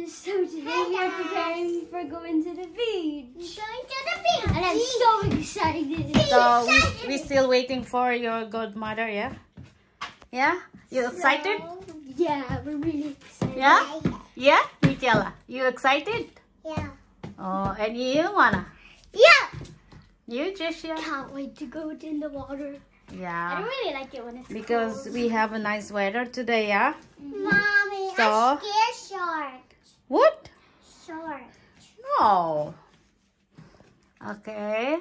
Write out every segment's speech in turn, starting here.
So today we are preparing for going to the beach. Going to the beach. And I'm so excited. So we still waiting for your godmother, yeah? Yeah? You excited? Yeah, we're really excited. Yeah? Yeah? Michaela, you excited? Yeah. Oh, and you, Mana? Yeah. You, Jeg'Icha? Can't wait to go in the water. I Yeah. don't really like it when it's Because cold. we have a nice weather today, yeah? Mommy, So? I'm scared short. What? Short. No. Okay.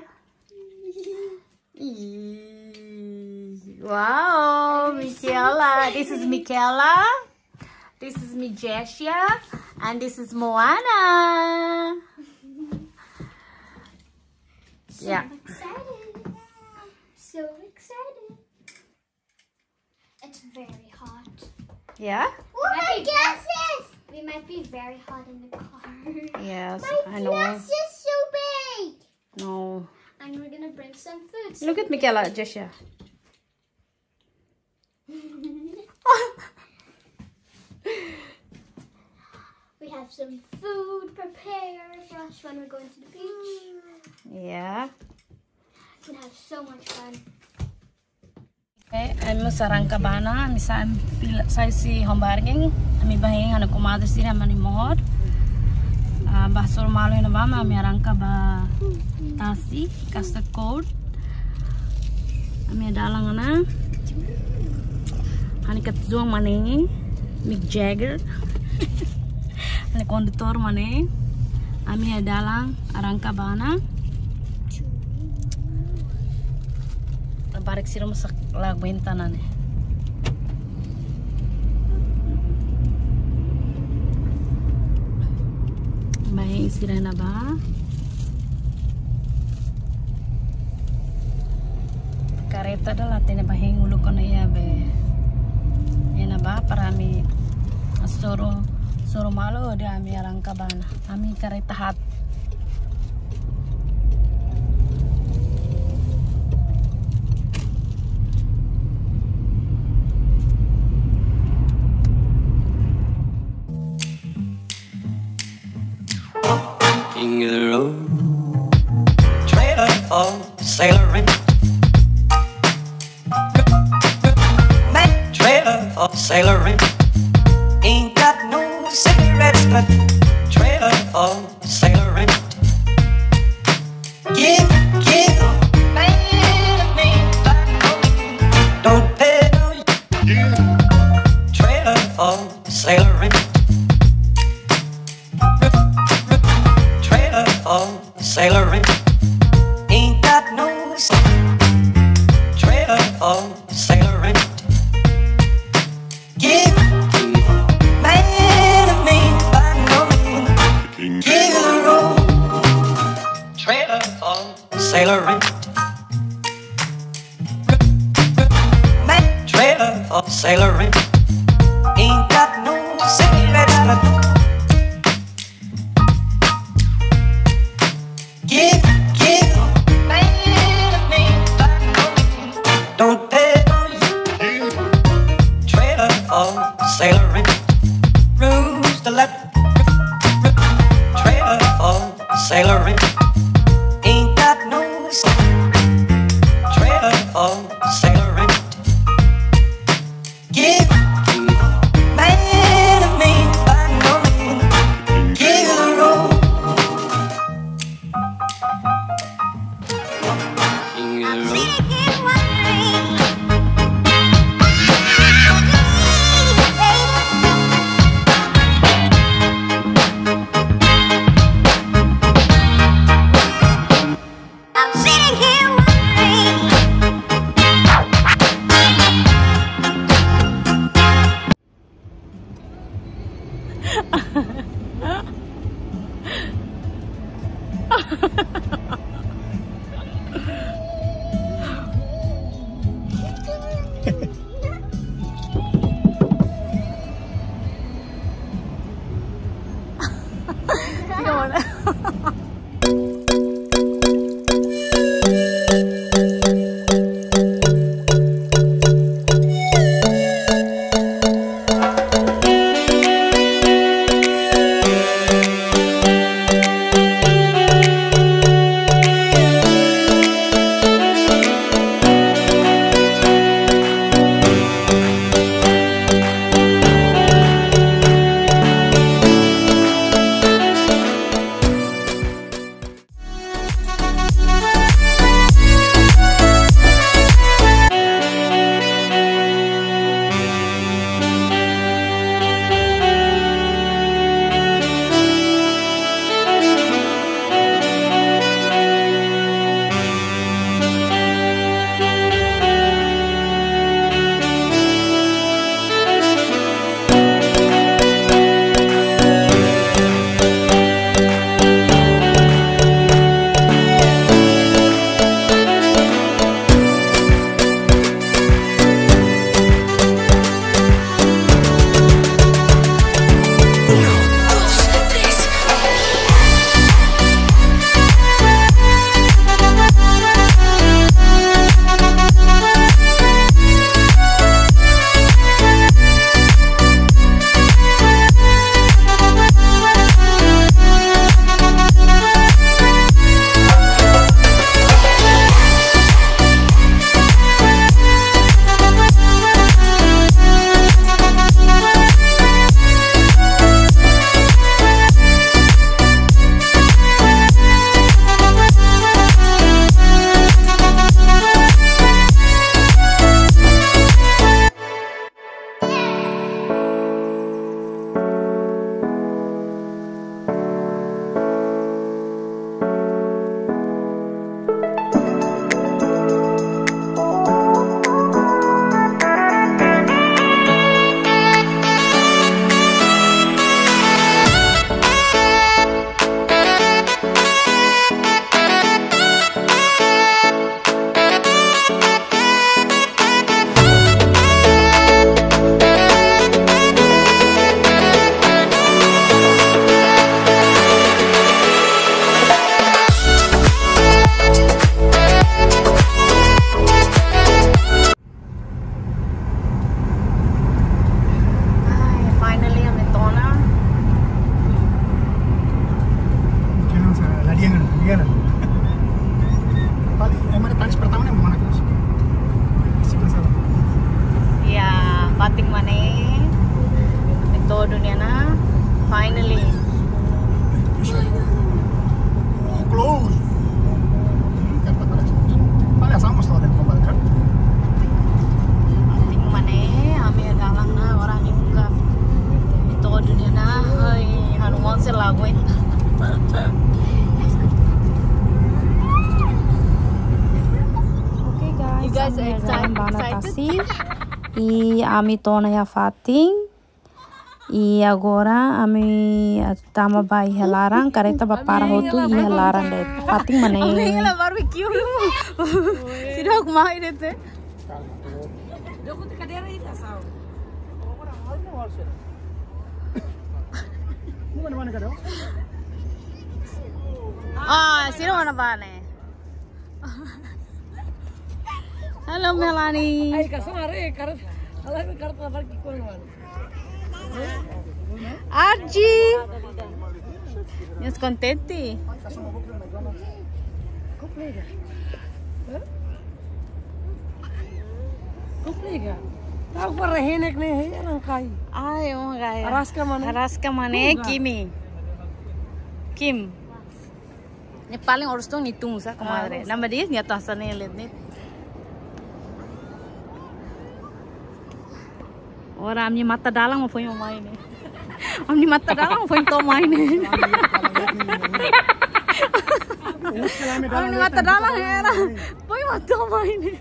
Eee. Wow, Michaela. This is Michaela. This is me, Jeg'Icha. And this is Moana. So Yeah. excited. So excited. It's very hot. Yeah? Oh, my glasses. We might be very hot in the car. Yes, My I know. glasses so big. No. And we're gonna bring some food. Look at Michaela, Jeg'Icha. We have some food prepared for us when we're going to the beach. Yeah. We're gonna have so much fun. Okay, I'm sarang kabana. Misal saya si hombarging. Ami bahing anak kumadar sira mani mohor. Basur malu na ba mami arangka ba tasi kasta code. Ami dalang na. Hani katzuang mani Mick Jagger. Hani konditor mani. Ami dalang arangka bana. Barik sila masak lagbentanan eh. May sila na ba? Kareta dah latin na bahing ulo ko na iya be. Yan na ba? Parami soro malo di ami arang kabana. Ami kareta hat. King of the road, trailer for sailoring, man, trailer for sailoring. Ain't got no cigarettes, but trailer for sailoring. Give, man, me, don't pay no. Trailer for sailoring. Sailoring, ain't got no trailer for sailoring. Give man of me by no means. Give the road trailer for sailoring. Man trailer for sailoring. Ain't got no cigarettes, but give, man of me, don't pay no you. Trailer for sailoring, rooms to let. Trailer for sailoring, ain't got no trailer for sailoring. Give, man of me, by no means. Give the road. assim. E ami tona ya fating. E agora ami tama ba ihalarang kareta ba para hotu ihalarang det. Fating mana? Ami ela barbecue. Sino kumain dete? Ah, sino mana ba ne? Halo Melanie. Arji. Estás contente? Ay, oh my God. Araska mane Kimi. Kim. Ini paling urus tuh nitung sa comadre. Nama dia nyata sana lihat nih. Orang amni mata dalang mau punya main nih. Amni mata dalang mau punya to main nih. Amni mata dalang era. Punya mata main nih.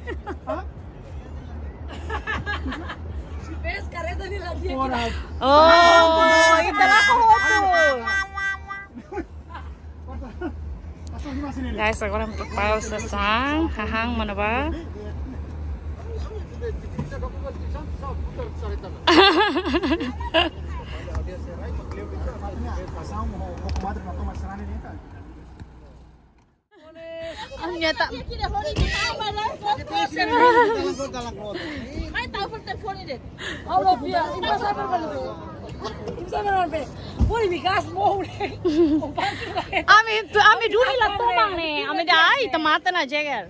Oh, itulah foto. Guys, agora vamos preparar o sasang. Hahang mana ba? Nyata. Ami dulu lah tomang nih. Ami dah tomaten aja kan.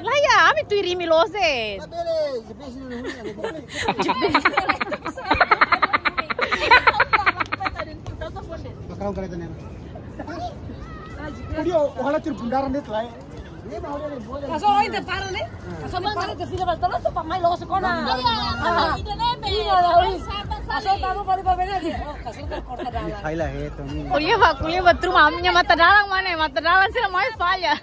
Lah ya, ami tu irimi lose. Kuliah betul mamanya mata dalang mana? Mata dalang sih mau falha.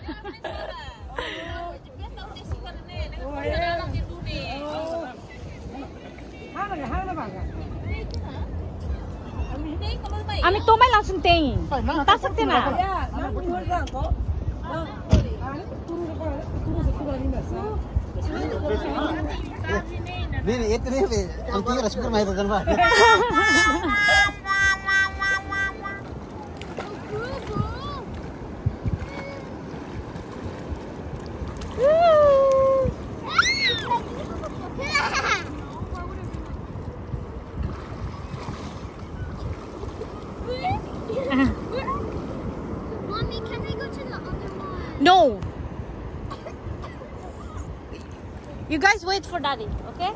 Ami tomai langsung tem. Tak sakit na. Ini itu nih, anti rasa kurang itu kan pak. Mommy, can we go to the other one? No. You guys wait for daddy, okay?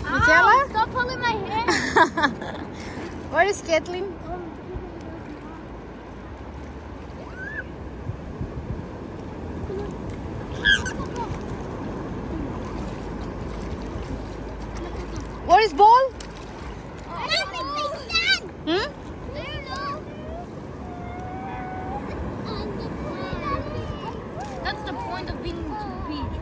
Michaela? Stop pulling my hair. Where is Kathleen? Where is ball? Hmm? That's the point of being to the beach.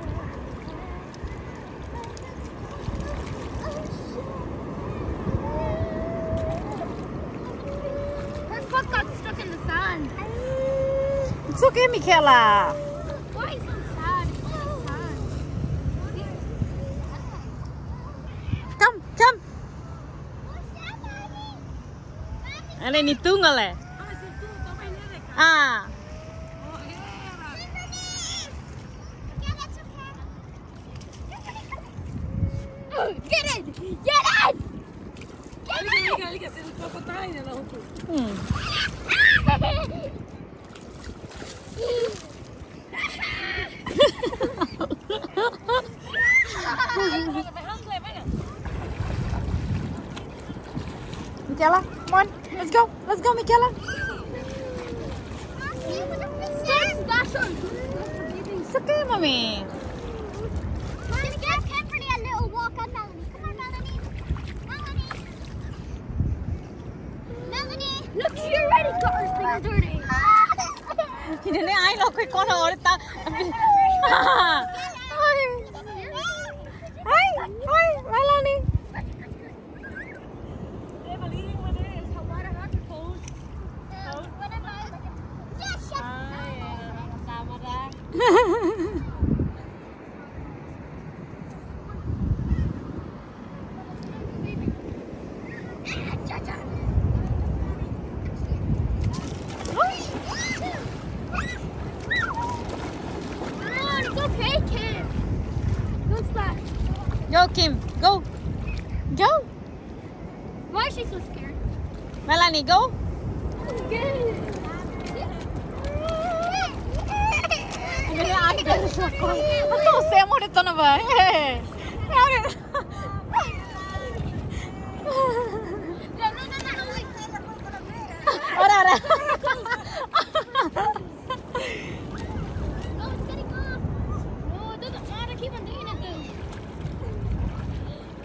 Her foot got stuck in the sand. It's okay, Michaela. Why is it sad? It's so sad. Come, come. Ano ni tunggal eh? Ah. Get in! Get in! Michaela, come on. Let's go. Let's go, Michaela. It's okay, mommy. Mommy, give Pepperly a little walk on Melanie. Come on, Melanie. dirty. Ini ni ai lo koi kon or ta. Hai, hai, wala ni. Go, Kim. Go. Go. Why is she so scared? Melanie, go. Ini ai dah sakon. Aku saya mau itu nama. Ora, ora.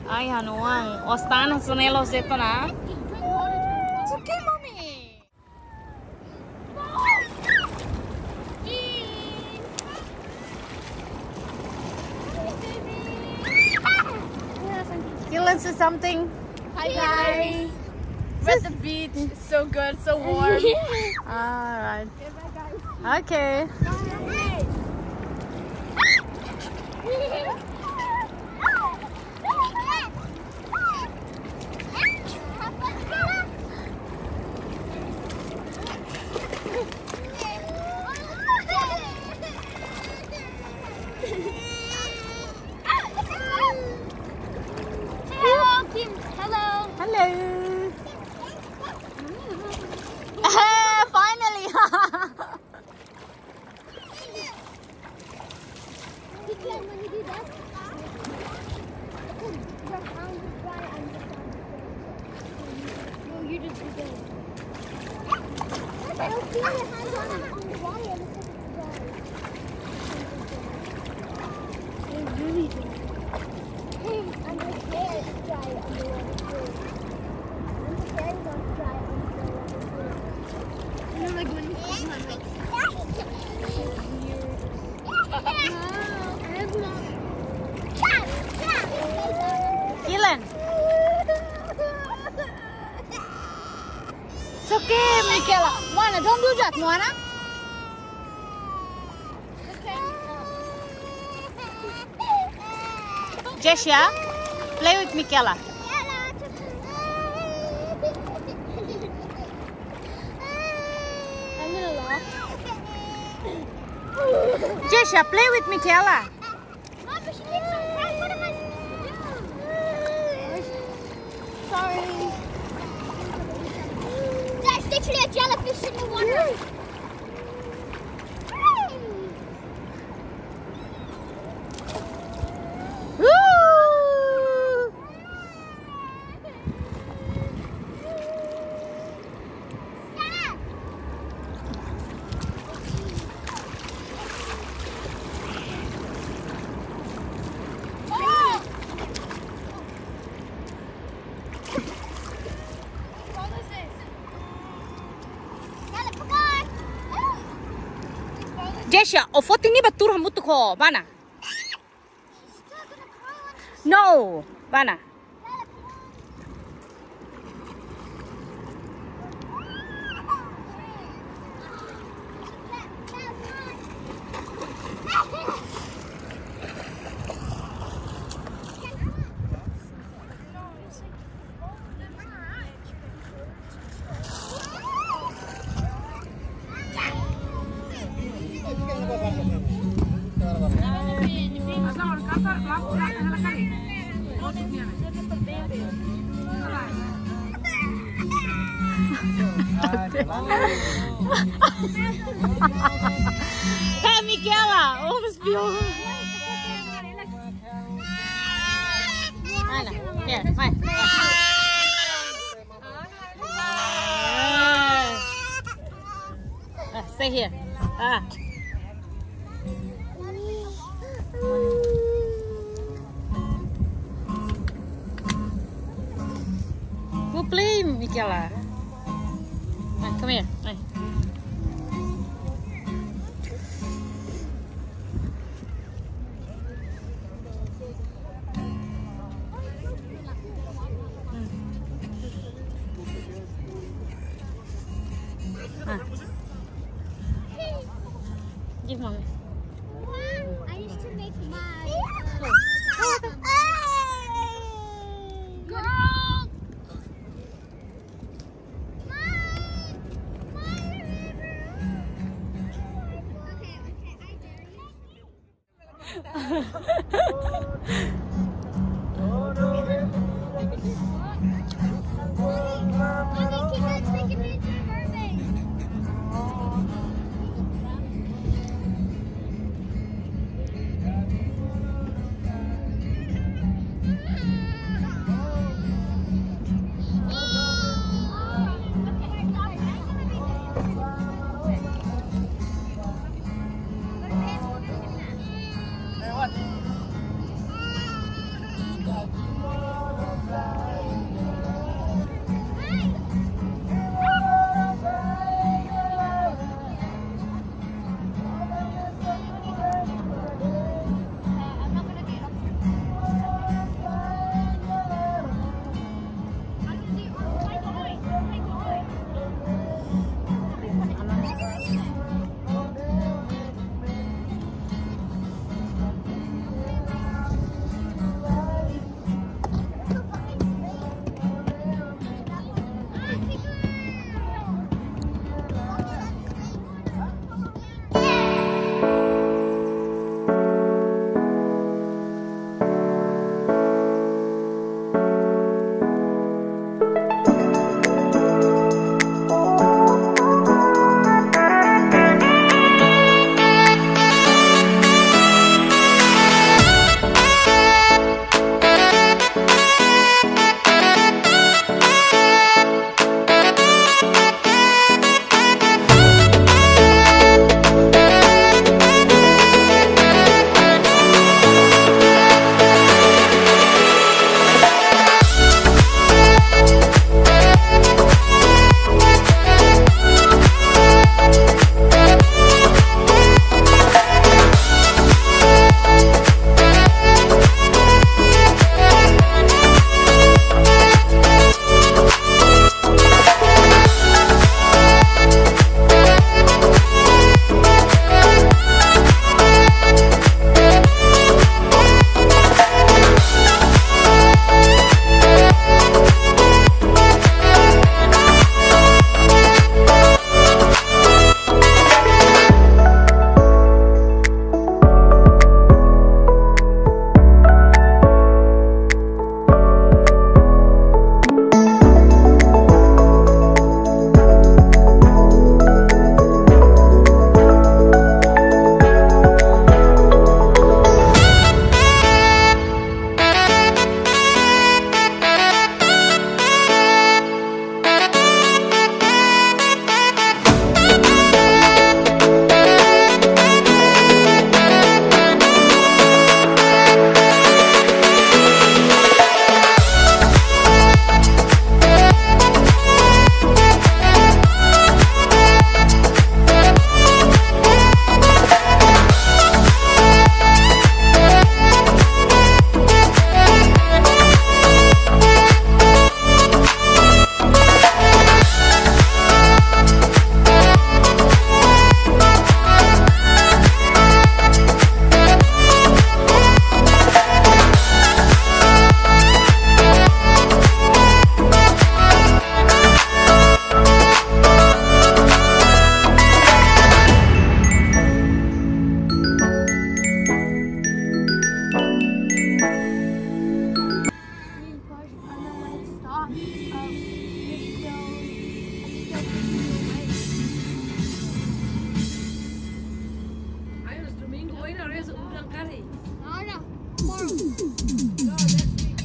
Ay, hanuang. Ostan sonelos dito na. It's okay, mommy. You learn something? Hi guys. We're at the beach. It's so good, so warm. Alright. Okay. Hello. Finally. Dylan. It's okay, Michaela. Moana, don't do that, Moana. Jeg'Icha, play with Michaela. I'm gonna laugh. Jeg'Icha, play with Michaela. Mom, but she keeps on crying. What am I supposed to do? Sorry. There's literally a jellyfish in the water. Jeg'Icha, o foto ini batur hamutu ko, mana? No, mana? Hey, Michaela, almost beautiful. Anna, here, fine. Stay here. Go play, Michaela. Come here. Hey. Give mommy. I used to make my Girl!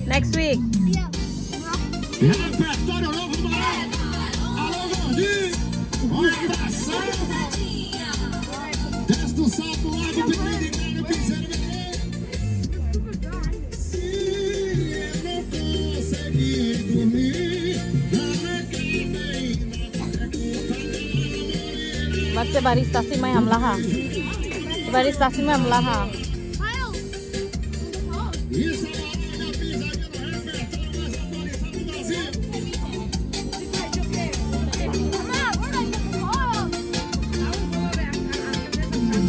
Next week. Yeah. Repertório novo do Barão. Alô, Gordinho. Olha pra sala. Testa o salto lá de primeiro e piseiro beber. Se eu não conseguir dormir, arranca bem na Baca baris stasi mai hamlah ha. Baris stasi mai hamlah ha.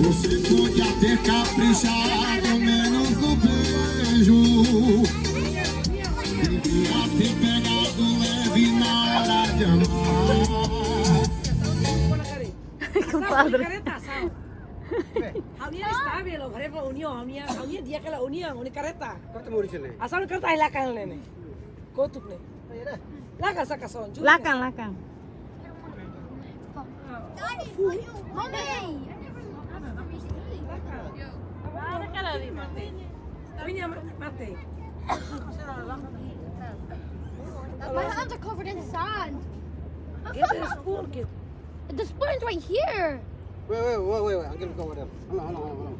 Você pode até caprichar menos no beijo. Devia ter pegado leve na hora de amar. Compadre. Hamnya stabil loh, karena hamnya dia kalau union kareta. Kau mau di sini? Asal kereta hilangkan nene. Kotuk nih. Lakang sakason. Lakang. Ini mati. My hands are covered in sand. Get the spoon, kid. The spoon's right here. Wait, Angkel kau ada. Halo.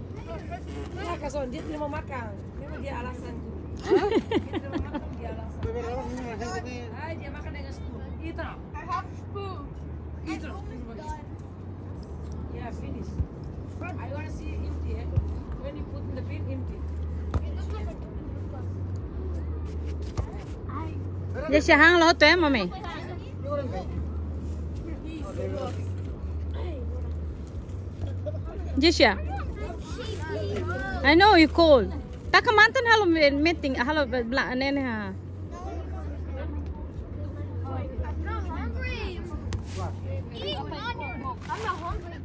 Sakason, dia tidak mau makan. Memang dia alasan. Dia tidak mau makan, dia alasan. Dia makan dengan spoon. Eat now. I have spoon. Eat now. Yeah, finish. I want to see it empty. When you put in the bin, empty. Dia syahang lo tu mami. Jisha. I know you cold. Tak mantan halo meeting halo belak nene ha. I'm not hungry. Eat water. I'm not hungry.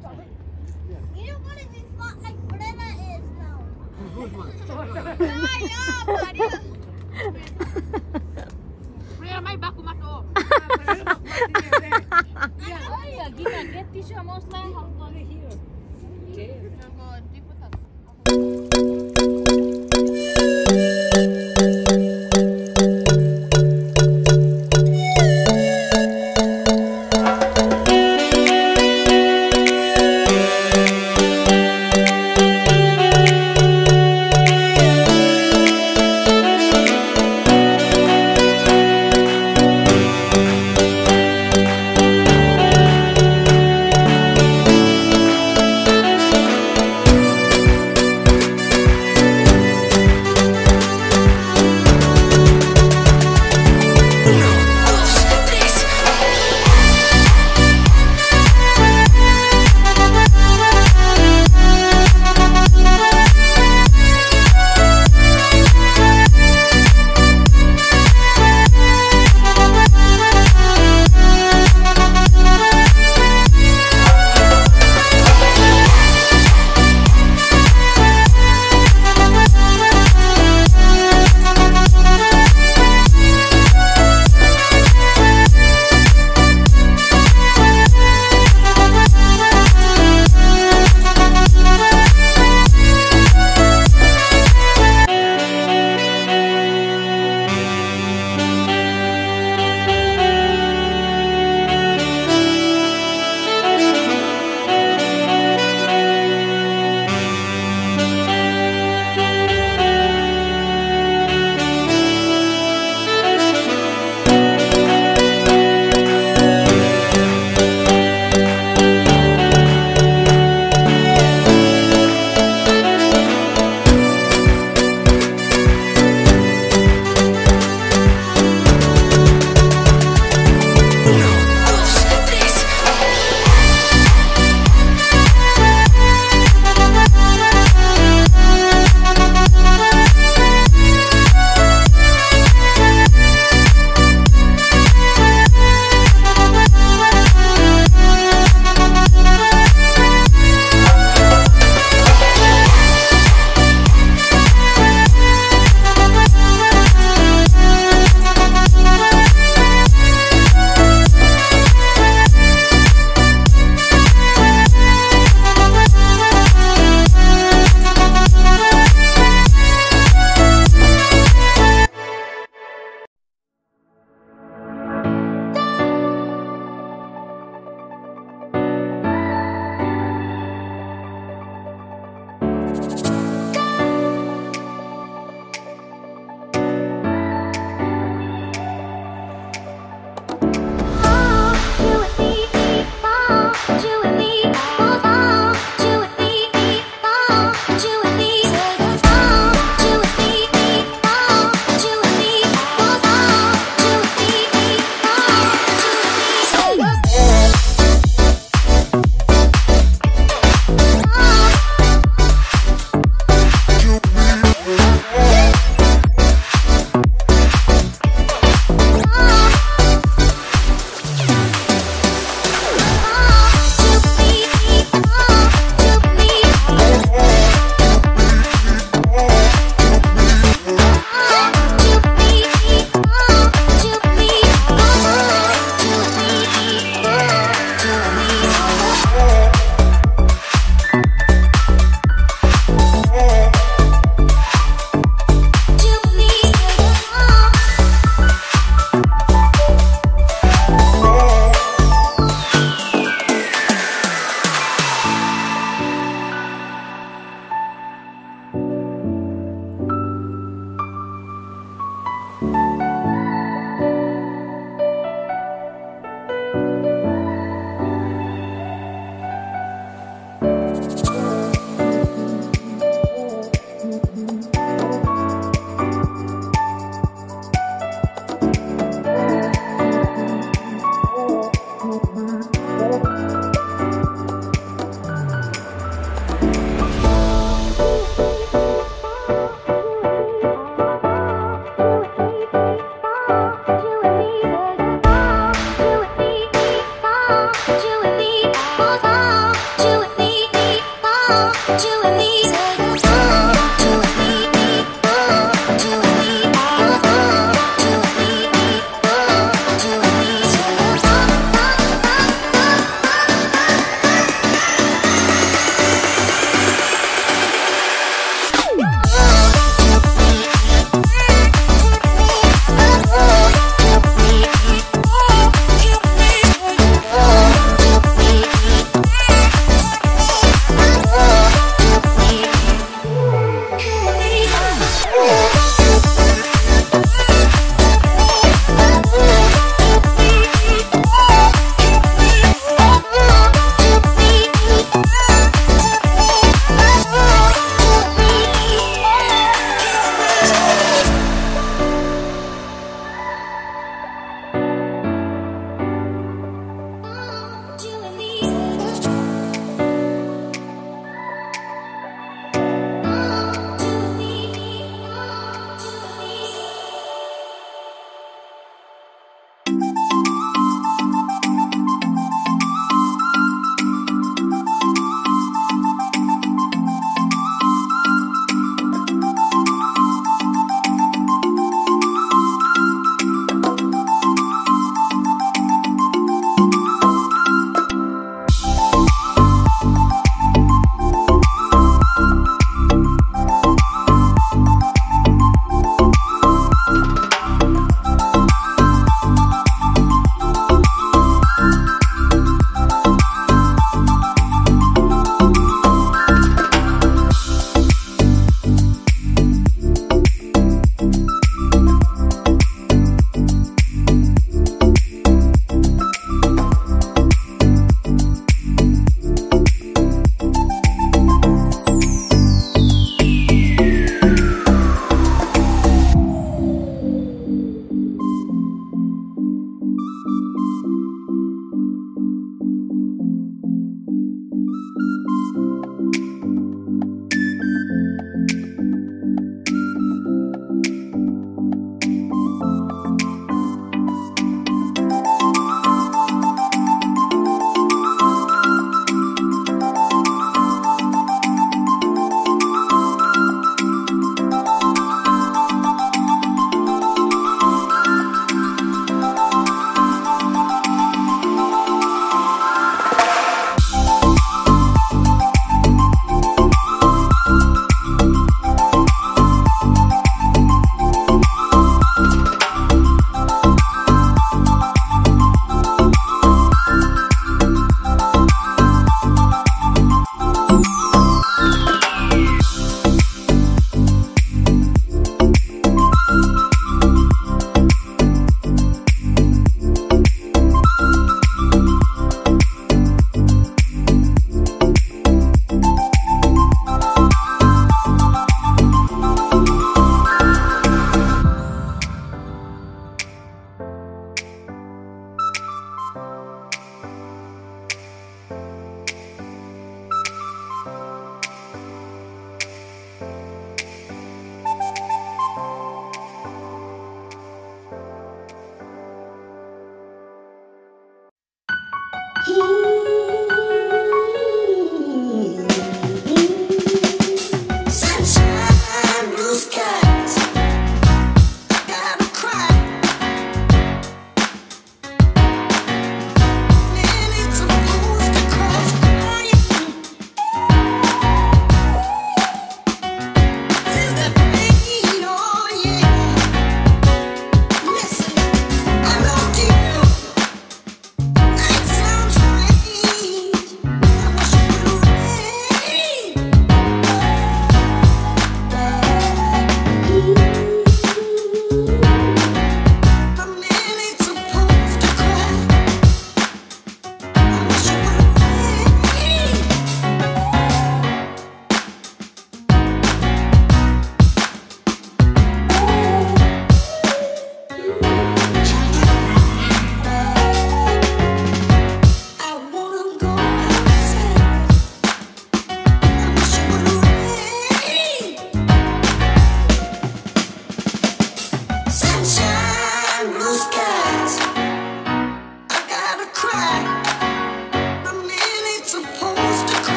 You don't want to be fat like Brenna is now. May baku mato. Gina, get tissue most lang.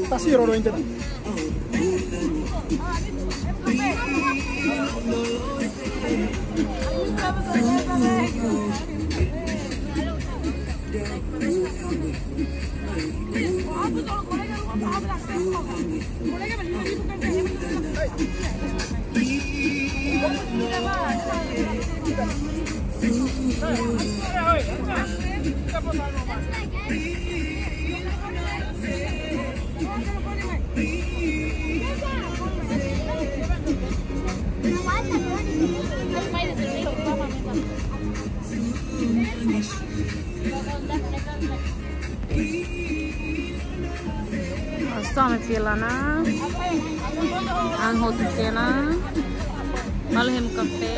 Tasih roro ente. Sama pilana, angho tukena, malhem kafe,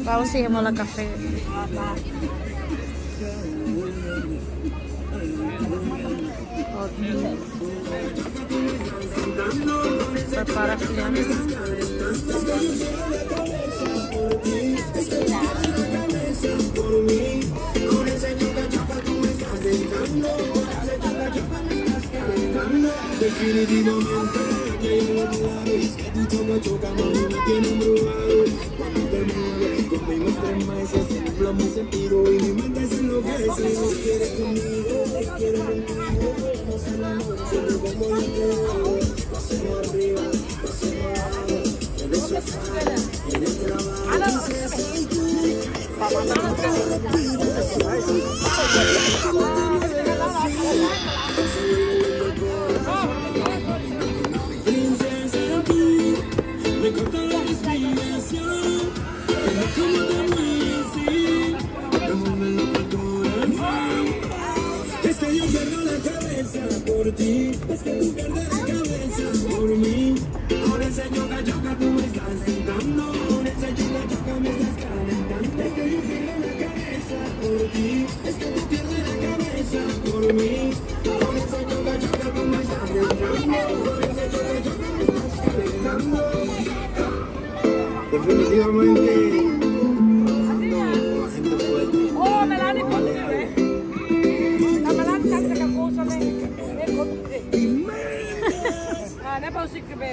kau sih mola kafe. Preparación. Definitivamente que yo lo claro es que tú choca, mami, me tiene embrujado. Cuando te mueves, conmigo extrema ese simple mi sentido y mi mente se enloquece. Quieres conmigo, quieres conmigo, no se la noche, no como yo creo. Pasemos arriba, pasemos abajo, en el sofá, en el trabajo. Me corta la respiración, pero como te mueves así, me mueve loco el corazón. Es que yo pierdo la cabeza por ti, es que tú pierdes la cabeza por mí. Con ese yoga tú me estás sentando, con ese yoga me estás calentando. Es que yo pierdo la cabeza por ti, es que tú pierdes la cabeza por mí. Con ese yoga tú me estás sentando, con ese yoga me estás calentando. Definitivamente gente fuerte. Oh, Melanie, posible. La Melanie canta que cosa me ne pausi que me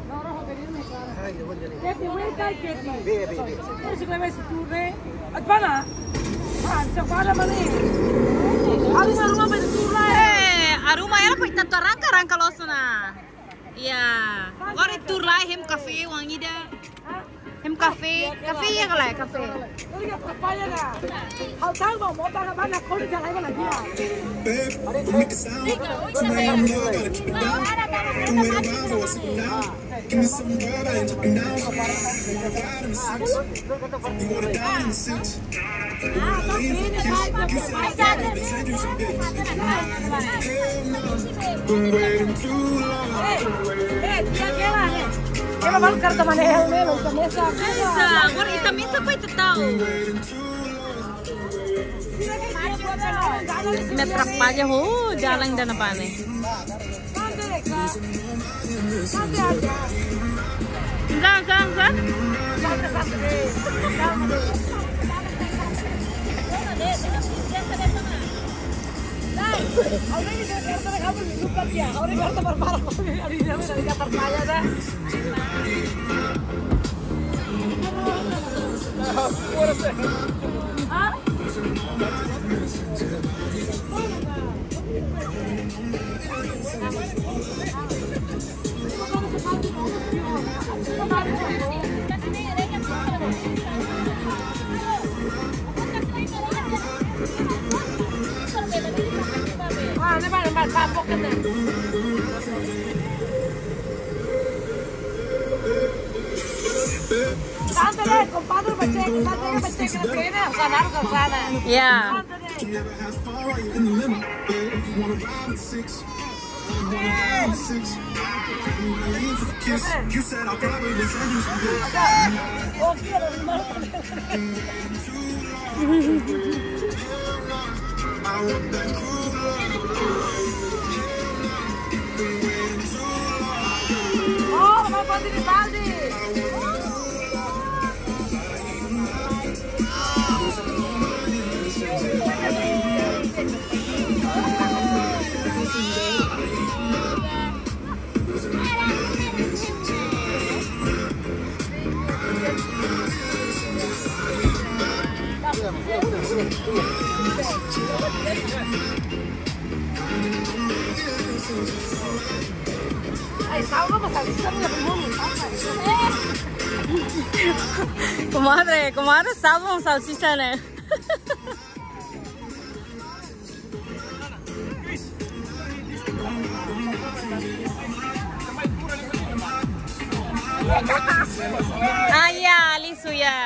no rojo que viene cara. Ay, qué bueno. Que te voy a dar que ti. Ve. Pausi que me si tu ve. Atpana. Se fala mani. Aruma pe tu la. Aruma era pa ita arranca losna. Ya, agora turlai hem kafe wangida. Hem kafe ya kala kafe. Ini que atrapalha na. Ao tango mota na bana kol ja lai bana dia. Babe, make it sound. Somebody you know, gotta keep it down. Don't wait around for us sitting down. Give me some rub, I ain't jumping down. You wanna ride in the six? You wanna die in the six? You wanna leave for a kiss? You said I thought I been send you some bitch. Hell no, been waiting too long. Ela vai carta maneira mesmo, começa. Agora ita misa pa ita tao. Me atrapalha ho, jalan dan apa nih? Zang. Ahora carta para ahorita percaya dah. Cántale, compadre, me tiene a ganar con sana. Ya. You never have fun while you're in the limo, babe. You wanna ride with six? You wanna ride with six? You wanna leave for a kiss? You said I'll probably send you some bitch. I want that cool love. Been waiting too long. Comadre, salmon salchicha nih. Ah iya, lisu ya.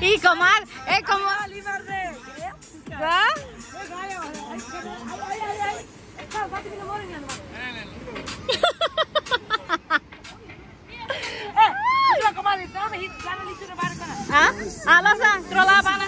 Ih, comadre, ¿va? Alasa, kerola mana?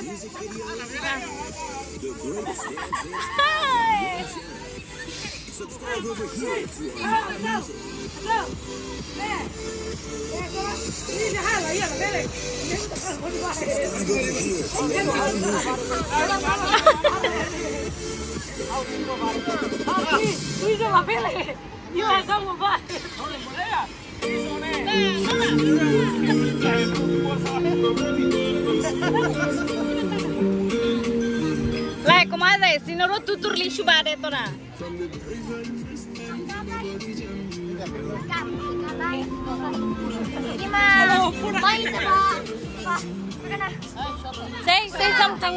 Lah, comadre, si no lo tutur li shubade to na. Say something.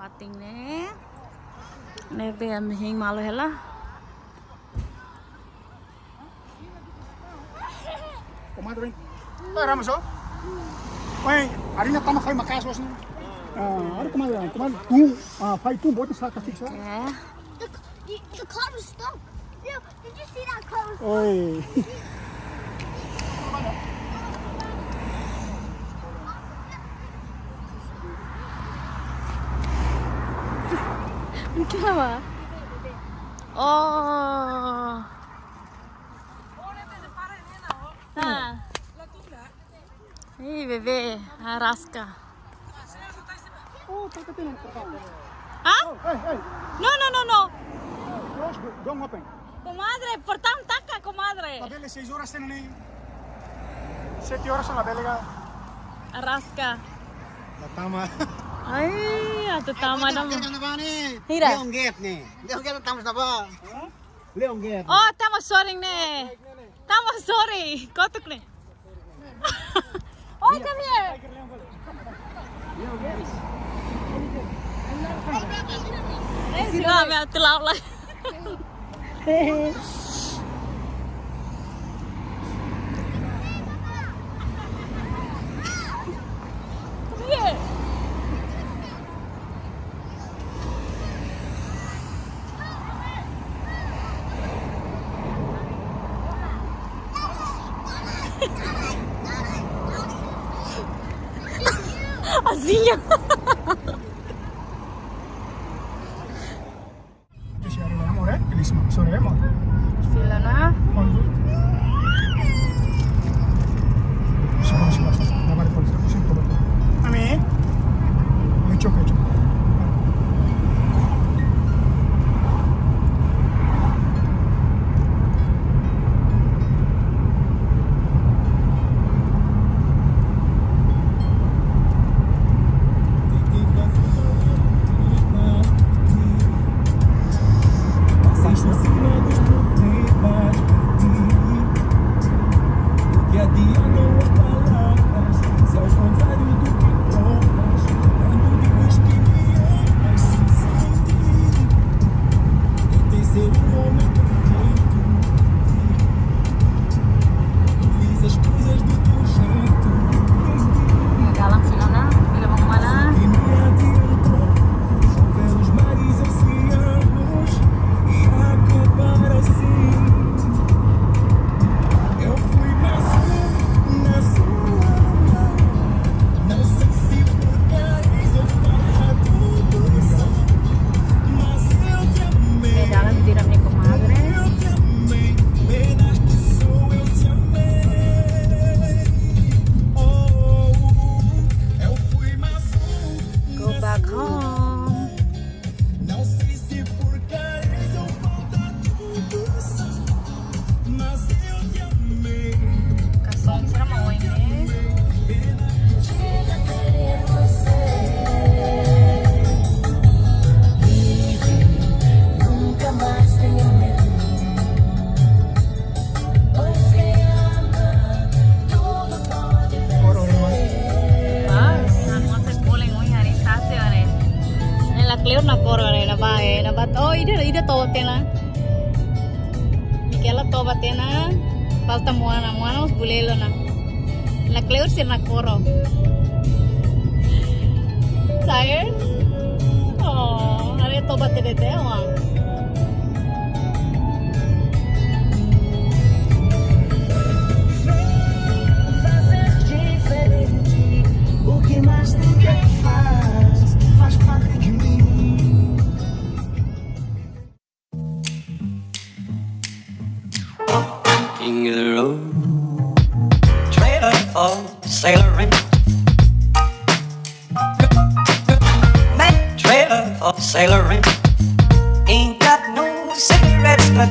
Fating ne nebe am hing malo hela Comadre, vamos yo. Oi, harina tama fai makas los. Ada comadre, tu, fai tu bote sa kasih sa. The car was stuck. Did you see that car was stuck? Oi. Kenapa? Oh. Nah. Ih, bebe, Araska. Oh, tak ketilang. Hah? Hey. No. Don't open. Comadre, portam taca, comadre. La belle 6 horas tenen aí. 7 horas la belle. Arasca. La tama. Ay, ato tama naman. Hira. Leong gap nih. Leong gap tamas na ba? Leong gap. Oh, tama sorry ne. Tama sorry. Kotok ne. Oh, come here. Sira, मैं तो लाभ ला. Come here. Asinha. Sila na. Clear na corre na bae na bat oh ida to tena ikela to batena falta muana os bulelo na clear sir na coro tired oh are to batede te wa fazer diferente o que mais ninguém faz parte de mim. King of the road, trailer for sailoring, man, trailer for sailoring. Ain't got no cigarettes, but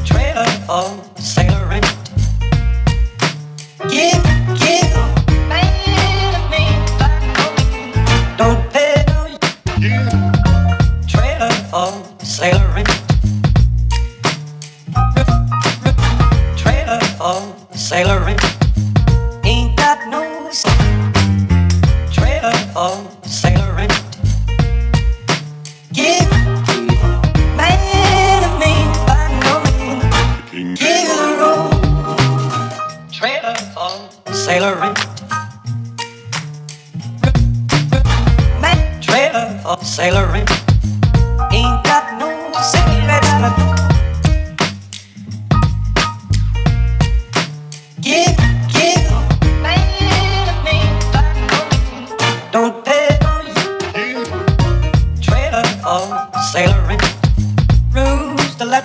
trailer for sailoring. Give, man, me, don't pay no. Trailer for sailoring. Sailoring, ain't got no trailer for sailoring. Give man to me, by no means. Give the road, trailer for sailoring. Man, trailer for sailoring. Ain't got no cigarettes, but give, man to me, don't pay on you. Trailer for sailoring, rules to let.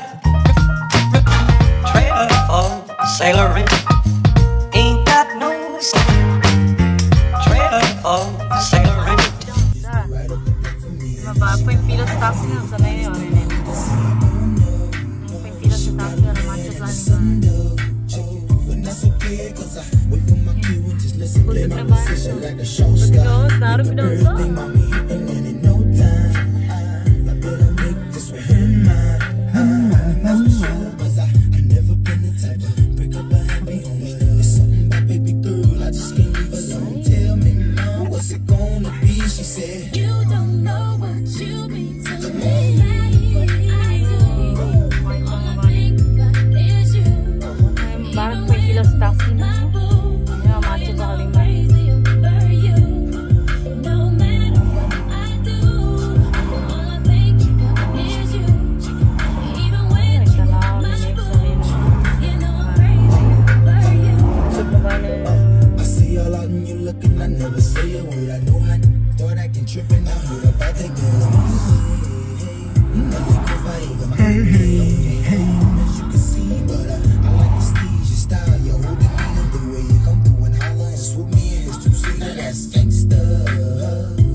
Trailer for sailoring, ain't got no trailer for sailoring. Mabago yung pila sa taxi na sa layo. Yung pila sa taxi na manchas lang. scared, cause I wait for my cue and just listen, play my position like a show star. Everything mommy hitting and in no time. I better make this with him mine. That's for sure, cause I never been the type to break up a happy home. It's something about baby girl, I just can't leave alone. Tell me, mom, what's it gonna be? She said, you don't know what you mean to me. Baru pergi ke stasiun, ya macet kali mah. I see all out and you looking, I never say a word. I know I thought I can trip and I heard about the girl. Hey, as you can see, but I like the steez, your style, your holding me, the way you come through and holler and swoop me in his 2 seats. That's gangsta,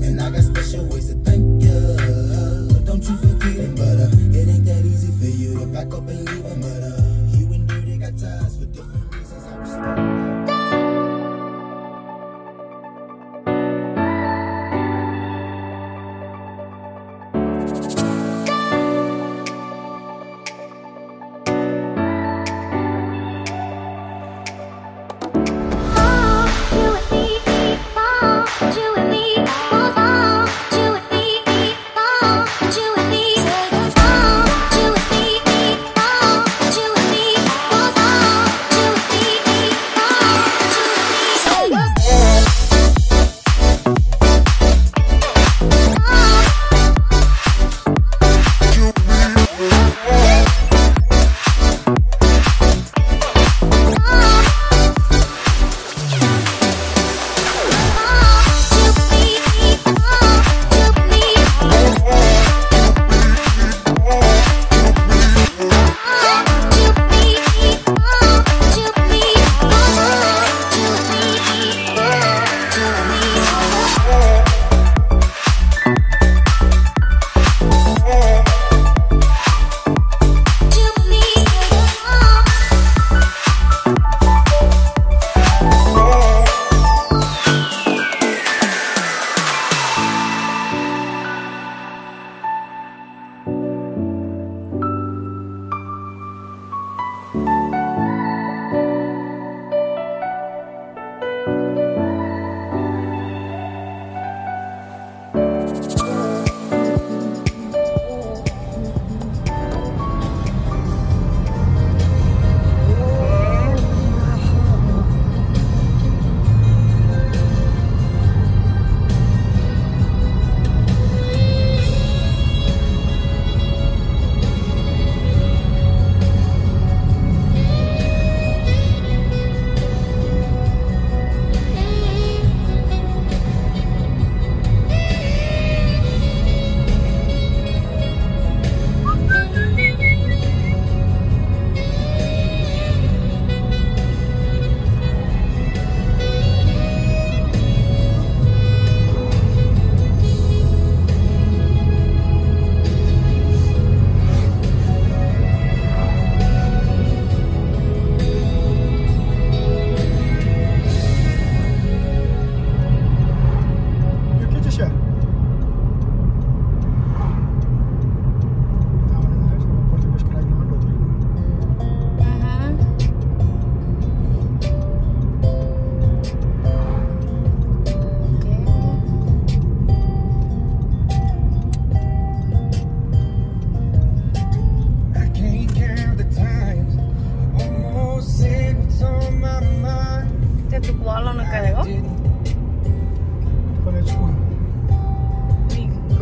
and I got special ways to thank ya. Don't you forget it, but it ain't that easy for you to back up and leave him. But you and Dirty got ties for different reasons. I respect.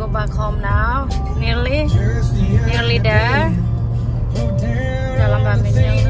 Go back home now. Nearly there. Dalam 3 menit.